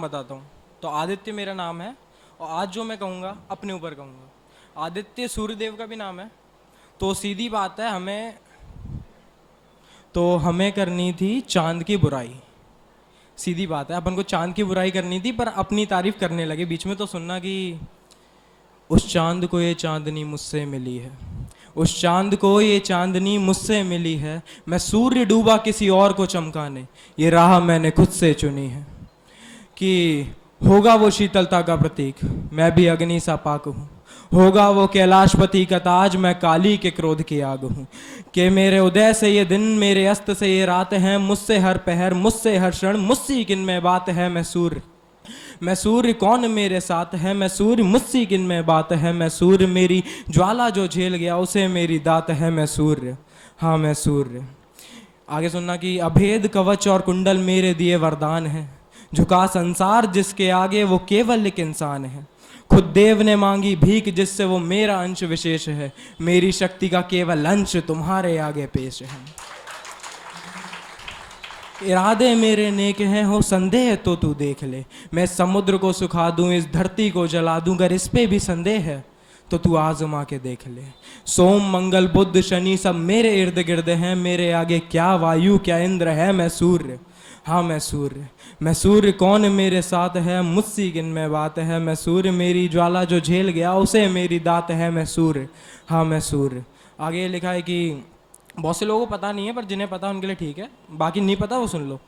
बताता हूँ। तो आदित्य मेरा नाम है और आज जो मैं कहूँगा अपने ऊपर कहूँगा। आदित्य सूर्यदेव का भी नाम है। तो सीधी बात है, हमें करनी थी चांद की बुराई। सीधी बात है, अपन को चांद की बुराई करनी थी पर अपनी तारीफ करने लगे बीच में। तो सुनना कि उस चांद को ये चांदनी मुझसे मिली है, उस चांद को ये चांदनी मुझसे मिली है, मैं सूर्य डूबा किसी और को चमकाने, ये राह मैंने खुद से चुनी है। कि होगा वो शीतलता का प्रतीक, मैं भी अग्नि सा पाक हूँ। होगा वो कैलाशपति का ताज, मैं काली के क्रोध की आग हूँ। कि मेरे उदय से ये दिन, मेरे अस्त से ये रात है, मुझसे हर पहर, मुझसे हर क्षण, मुझसे किन में बात है। मैं सूर्य कौन मेरे साथ है, मैं सूर्य मुझसे किन में बात है। मैं सूर्य मेरी ज्वाला जो झेल गया उसे मेरी दात है। मैं सूर्य, हाँ मैं सूर्य। आगे सुनना कि अभेद कवच और कुंडल मेरे दिए वरदान है, झुका संसार जिसके आगे वो केवल एक इंसान है। खुद देव ने मांगी भीख जिससे वो मेरा अंश विशेष है, मेरी शक्ति का केवल अंश तुम्हारे आगे पेश है। इरादे मेरे नेक हैं, हो संदेह तो तू देख ले, मैं समुद्र को सुखा दूं, इस धरती को जला दूं, अगर इस पे भी संदेह है तो तू आजमा के देख ले। सोम मंगल बुध शनि सब मेरे इर्द गिर्द हैं, मेरे आगे क्या वायु क्या इंद्र है। मैं सूर्य, हाँ मैं सूर्य। मैं सूर्य कौन मेरे साथ है, मुझसे किन में बात है। मैं सूर्य मेरी ज्वाला जो झेल गया उसे मेरी दात है। मैं सूर्य, हाँ मैं सूर्य। आगे लिखा है कि बहुत से लोगों को पता नहीं है पर जिन्हें पता उनके लिए ठीक है, बाकी नहीं पता वो सुन लो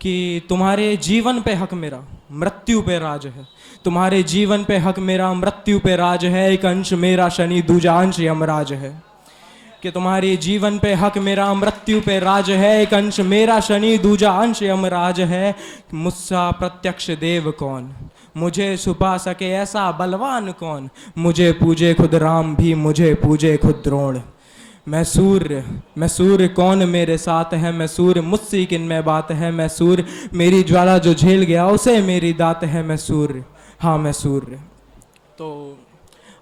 कि तुम्हारे जीवन पे हक मेरा, मृत्यु पे राज है। तुम्हारे जीवन पे हक मेरा, मृत्यु पे राज है, एक अंश मेरा शनि दूजा अंश यमराज है। कि तुम्हारे जीवन पे हक मेरा, मृत्यु पे राज है, एक अंश मेरा शनि दूजा अंश यमराज है। मुझसा प्रत्यक्ष देव कौन, मुझे छुपा सके ऐसा बलवान कौन। मुझे पूजे खुद राम भी, मुझे पूजे खुद द्रोण। मैं सूर्य कौन मेरे साथ है। मैं सूर्य मुझसे किन में बात है। मैं सूर्य मेरी ज्वाला जो झेल गया उसे मेरी दात है। मैं सूर्य, हाँ मैं सूर्य। तो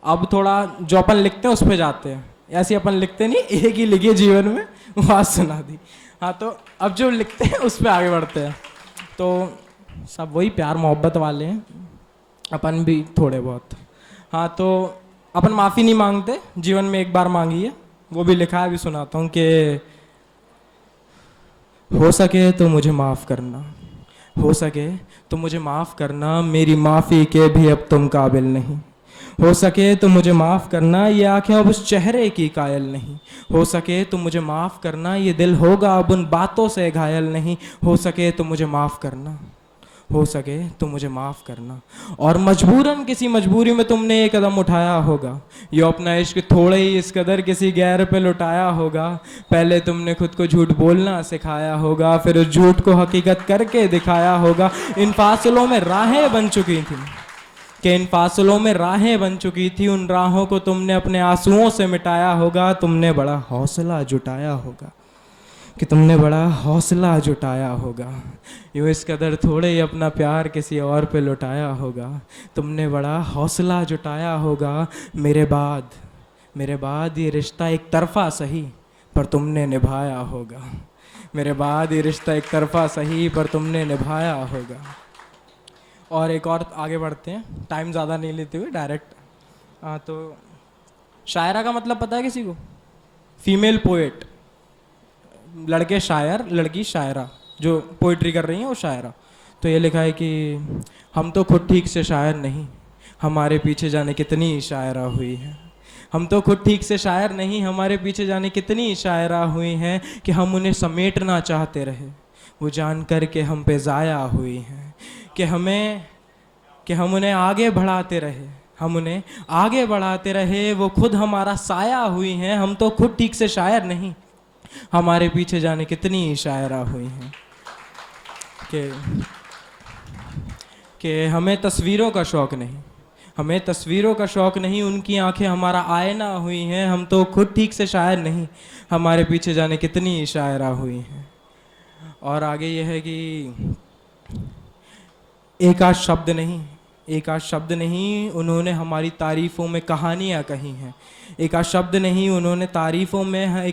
अब थोड़ा जो अपन लिखते हैं उस पर जाते हैं। ऐसे अपन लिखते नहीं, एक ही लिखे जीवन में बात सुना दी। हाँ तो अब जो लिखते हैं उस पर आगे बढ़ते हैं। तो सब वही प्यार मोहब्बत वाले हैं, अपन भी थोड़े बहुत। हाँ तो अपन माफ़ी नहीं मांगते, जीवन में एक बार मांगी है, वो भी लिखा है, भी सुनाता हूँ कि हो सके तो मुझे माफ़ करना, हो सके तो मुझे माफ़ करना, मेरी माफ़ी के भी अब तुम काबिल नहीं। हो सके तो मुझे माफ़ करना, ये आंखें अब उस चेहरे की कायल नहीं। हो सके तो मुझे माफ़ करना, ये दिल होगा अब उन बातों से घायल नहीं। हो सके तो मुझे माफ़ करना, हो सके तो मुझे माफ़ करना। और मजबूरन किसी मजबूरी में तुमने ये कदम उठाया होगा, ये अपना इश्क थोड़े ही इस कदर किसी गैर पे लुटाया होगा। पहले तुमने खुद को झूठ बोलना सिखाया होगा, फिर उस झूठ को हकीकत करके दिखाया होगा। इन फासलों में राहें बन चुकी थी, कि इन फासलों में राहें बन चुकी थी, उन राहों को तुमने अपने आंसुओं से मिटाया होगा। तुमने बड़ा हौसला जुटाया होगा, कि तुमने बड़ा हौसला जुटाया होगा। यूँ इस कदर थोड़े ही अपना प्यार किसी और पे लुटाया होगा। तुमने बड़ा हौसला जुटाया होगा। मेरे बाद ये रिश्ता एक तरफा सही पर तुमने निभाया होगा। मेरे बाद ये रिश्ता एक तरफा सही पर तुमने निभाया होगा। और एक और आगे बढ़ते हैं, टाइम ज़्यादा नहीं लेते हुए डायरेक्ट। हाँ तो शायरा का मतलब पता है किसी को? फीमेल पोएट, लड़के शायर, लड़की शायरा, जो पोइट्री कर रही हैं वो शायरा। तो ये लिखा है कि हम तो खुद ठीक से शायर नहीं, हमारे पीछे जाने कितनी शायरा हुई है। हम तो खुद ठीक से शायर नहीं, हमारे पीछे जाने कितनी शायरा हुई हैं, कि हम उन्हें समेटना चाहते रहे, वो जान कर के हम पे ज़ाया हुई हैं। कि हम उन्हें आगे बढ़ाते रहे, हम उन्हें आगे बढ़ाते रहे, वो खुद हमारा साया हुई हैं। हम तो खुद ठीक से शायर नहीं, हमारे पीछे जाने कितनी शायरा हुई हैं। कि हमें तस्वीरों का शौक़ नहीं, हमें तस्वीरों का शौक़ नहीं, उनकी आंखें हमारा आईना हुई हैं। हम तो खुद ठीक से शायर नहीं, हमारे पीछे जाने कितनी शायरा हुई हैं। और आगे यह है कि एक आध शब्द नहीं उन्होंने हमारी तारीफ़ों में कहानियाँ कही हैं। एक आध शब्द नहीं उन्होंने तारीफ़ों में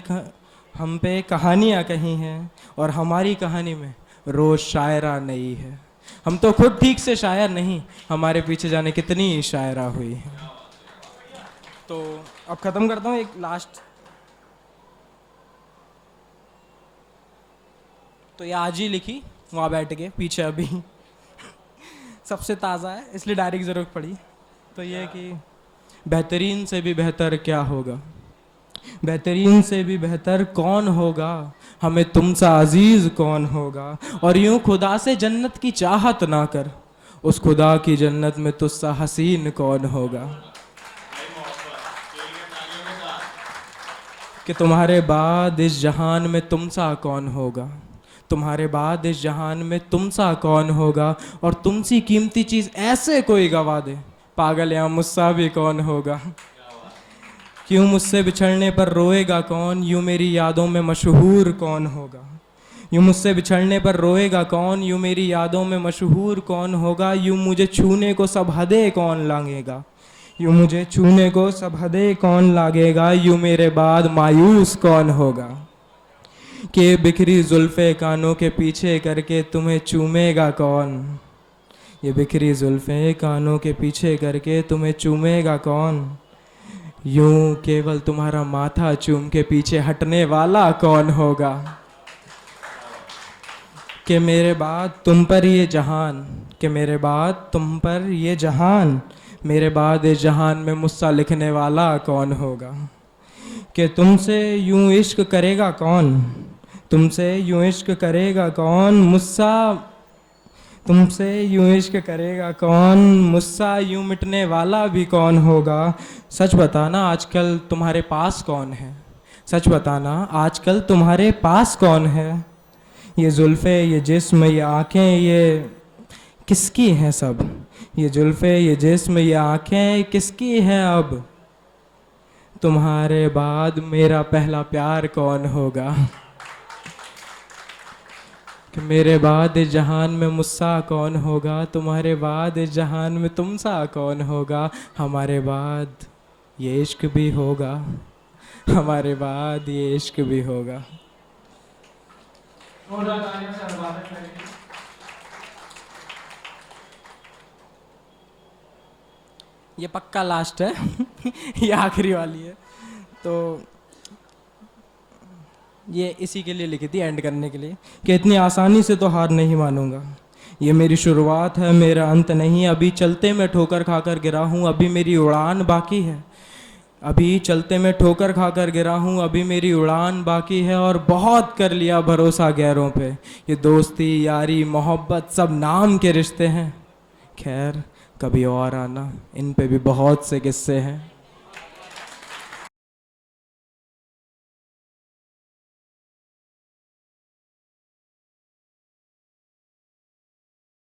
हम पे कहानियाँ कही हैं। और हमारी कहानी में रोज़ शायरा नई है, हम तो खुद ठीक से शायर नहीं, हमारे पीछे जाने कितनी शायरा हुई है। तो अब ख़त्म करता हूँ, एक लास्ट। तो ये आज ही लिखी वहाँ बैठ के पीछे, अभी सबसे ताज़ा है इसलिए डायरेक्ट ज़रूरत पड़ी। तो ये है कि बेहतरीन से भी बेहतर क्या होगा, बेहतरीन से भी बेहतर कौन होगा, हमें तुमसा अजीज़ कौन होगा। और यूं खुदा से जन्नत की चाहत ना कर, उस खुदा की जन्नत में तुझसा हसीन कौन होगा। कि तुम्हारे बाद इस जहान में तुमसा कौन होगा, तुम्हारे बाद इस जहान में तुमसा कौन होगा। और तुमसी कीमती चीज़ ऐसे कोई गवा दे, पागल या मुझसा भी कौन होगा। क्यों मुझसे बिछड़ने पर रोएगा कौन, यूँ मेरी यादों में मशहूर कौन होगा। यूँ मुझसे बिछड़ने पर रोएगा कौन, यूँ मेरी यादों में मशहूर कौन होगा। यूँ मुझे छूने को सब हदें कौन लागेगा, यूँ मुझे छूने को सब हदें कौन लागेगा। यूँ मेरे बाद मायूस कौन होगा, कि बिखरी जुल्फ़े कानों के पीछे करके तुम्हें चूमेगा कौन। ये बिखरी जुल्फ़े कानों के पीछे करके तुम्हें चूमेगा कौन। यूं केवल तुम्हारा माथा चूम के पीछे हटने वाला कौन होगा। कि मेरे बाद तुम पर ये जहान, कि मेरे बाद तुम पर ये जहान, मेरे बाद इस जहान में मुझसा लिखने वाला कौन होगा। कि तुमसे यूं इश्क करेगा कौन, तुमसे यूं इश्क करेगा कौन, मुझसा तुमसे यूं इश्क करेगा कौन, मुझसा यूं मिटने वाला भी कौन होगा। सच बताना आजकल तुम्हारे पास कौन है, सच बताना आजकल तुम्हारे पास कौन है। ये जुल्फ़े, ये जिस्म, ये आँखें, ये किसकी हैं सब। ये जुल्फ़े, ये जिस्म, ये आँखें किसकी हैं अब। तुम्हारे बाद मेरा पहला प्यार कौन होगा। कि मेरे बाद इस जहान में मुझसा कौन होगा, तुम्हारे बाद इस जहान में तुमसा कौन होगा। हमारे बाद ये इश्क भी होगा, हमारे बाद ये इश्क भी होगा। ये पक्का लास्ट है ये आखिरी वाली है। तो ये इसी के लिए लिखी थी, एंड करने के लिए, कि इतनी आसानी से तो हार नहीं मानूंगा। ये मेरी शुरुआत है, मेरा अंत नहीं। अभी चलते में ठोकर खाकर गिरा हूँ, अभी मेरी उड़ान बाकी है। अभी चलते में ठोकर खाकर गिरा हूँ, अभी मेरी उड़ान बाकी है। और बहुत कर लिया भरोसा गैरों पे, ये दोस्ती यारी मोहब्बत सब नाम के रिश्ते हैं। खैर कभी और आना, इन पे भी बहुत से किस्से हैं।